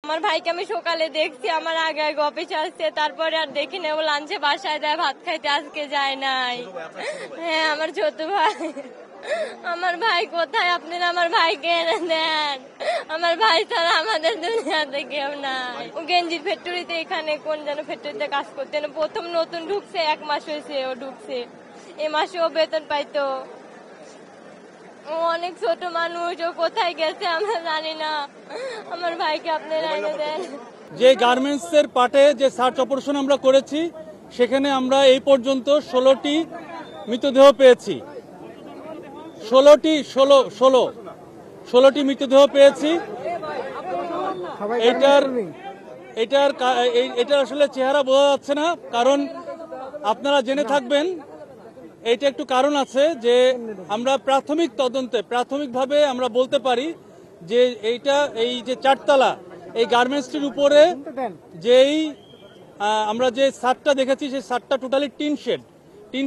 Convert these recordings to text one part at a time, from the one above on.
আমার ভাইকে আমি সকালে দেখছি, আমার আগে আগে অফিসে আসছে, তারপরে আর দেখি না। ও লাঞ্চে বাসায় দেয়, ভাত খাইতে আজকে যায় নাই। হ্যাঁ, আমার ছোট ভাই। আমার ভাই কোথায়? আপনারা আমার ভাইকে এনে দেন। আমার ভাই ছাড়া আমাদের দুনিয়াতে কেউ নাই। ও গেঞ্জির ফ্যাক্টরিতে, এখানে কোন যেন ফ্যাক্টরিতে কাজ করতেন। প্রথম নতুন ঢুকছে, 1 মাস হয়েছে ও ঢুকছে। এই মাসে ও বেতন পাইতো। ও অনেক ছোট মানুষ, ও কোথায় গেছে আমরা জানি না। আমার ভাইকে আপনারা এনে দেন। যে গার্মেন্টস এর পার্টে যে সার্চ অপারেশন আমরা করেছি, সেখানে আমরা এই পর্যন্ত 16টি মৃতদেহ পেয়েছি। 16টি মৃতদেহ পেয়েছি। এটার আসলে চেহারা বোঝা যাচ্ছে না, কারণ আপনারা জেনে থাকবেন এইটা একটু কারণ আছে যে আমরা প্রাথমিক তদন্তে প্রাথমিকভাবে আমরা বলতে পারি যে এই যে 4তলা এই গার্মেন্টসটির উপরে যেই আমরা যে ছাদটা দেখেছি, সেই ছাদটা টোটালি টিন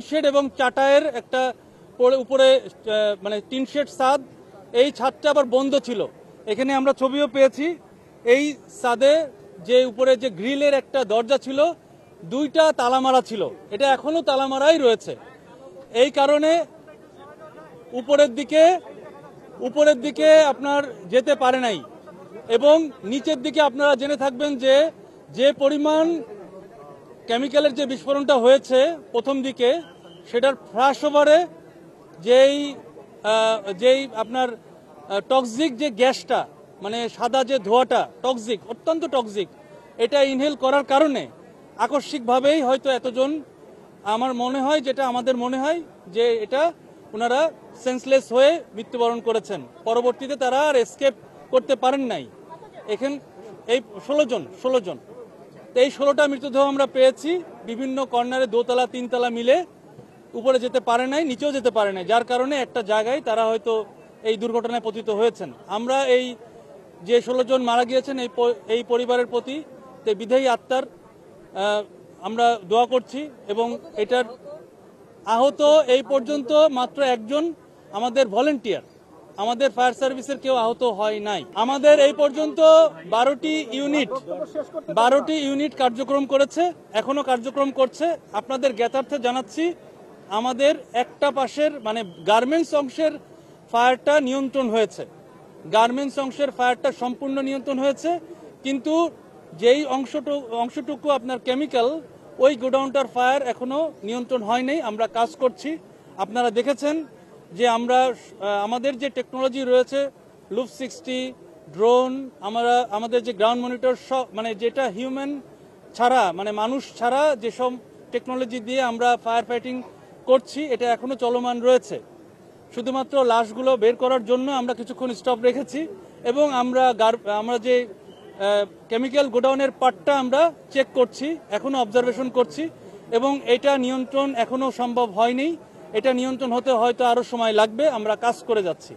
শেড এবং চাটায়ের একটা উপরে মানে টিন শেড ছাদ। এই ছাদটা আবার বন্ধ ছিল। এখানে আমরা ছবিও পেয়েছি। এই ছাদে যে উপরে যে গ্রিলের একটা দরজা ছিল, 2টা তালা মারা ছিল। এটা এখনো তালা মারাই রয়েছে। এই কারণে উপরের দিকে আপনার যেতে পারে নাই। এবং নিচের দিকে আপনারা জেনে থাকবেন যে পরিমাণ কেমিক্যালের যে বিস্ফোরণটা হয়েছে প্রথম দিকে, সেটার ফ্ল্যাশ ওভারে যেই আপনার টক্সিক যে গ্যাসটা, মানে সাদা যে ধোঁয়াটা টক্সিক, অত্যন্ত টক্সিক, এটা ইনহেল করার কারণে আকস্মিকভাবেই হয়তো এতজন, আমার মনে হয়, যেটা আমাদের মনে হয় যে এটা ওনারা সেন্সলেস হয়ে মৃত্যুবরণ করেছেন। পরবর্তীতে তারা আর এসকেপ করতে পারেন নাই। এখানে এই 16 জন তো এই 16টা মৃতদেহ আমরা পেয়েছি। বিভিন্ন কর্নারে 2তলা 3তলা মিলে উপরে যেতে পারে নাই, নিচেও যেতে পারে নাই, যার কারণে একটা জায়গায় তারা হয়তো এই দুর্ঘটনায় পতিত হয়েছেন। আমরা এই যে 16 জন মারা গিয়েছেন এই পরিবারের প্রতি বিদায়ী আত্মার আমরা দোয়া করছি। এবং এটার আহত এই পর্যন্ত মাত্র একজন আমাদের ভলেন্টিয়ার, আমাদের ফায়ার সার্ভিসের কেউ আহত হয় নাই। আমাদের এই পর্যন্ত 12টি ইউনিট কার্যক্রম করেছে, এখনো কার্যক্রম করছে। আপনাদের জ্ঞাতার্থে জানাচ্ছি, আমাদের একটা পাশের মানে গার্মেন্টস অংশের ফায়ারটা নিয়ন্ত্রণ হয়েছে। গার্মেন্টস অংশের ফায়ারটা সম্পূর্ণ নিয়ন্ত্রণ হয়েছে, কিন্তু যেই অংশটুকু আপনার কেমিক্যাল, ওই গোডাউনটার ফায়ার এখনো নিয়ন্ত্রণ হয় নাই। আমরা কাজ করছি। আপনারা দেখেছেন যে আমরা আমাদের যে টেকনোলজি রয়েছে, লুপ 60, ড্রোন, আমাদের যে গ্রাউন্ড মনিটর, সব মানে যেটা হিউম্যান ছাড়া, মানে মানুষ ছাড়া যেসব টেকনোলজি দিয়ে আমরা ফায়ার ফাইটিং করছি, এটা এখনো চলমান রয়েছে। শুধুমাত্র লাশগুলো বের করার জন্য আমরা কিছুক্ষণ স্টপ রেখেছি। এবং আমরা যে কেমিক্যাল গোডাউনের পার্টটা আমরা চেক করছি, এখনো অবজারভেশন করছি। এবং এটা নিয়ন্ত্রণ এখনো সম্ভব হয়নি। এটা নিয়ন্ত্রণ হতে হয়তো আরো সময় লাগবে। আমরা কাজ করে যাচ্ছি।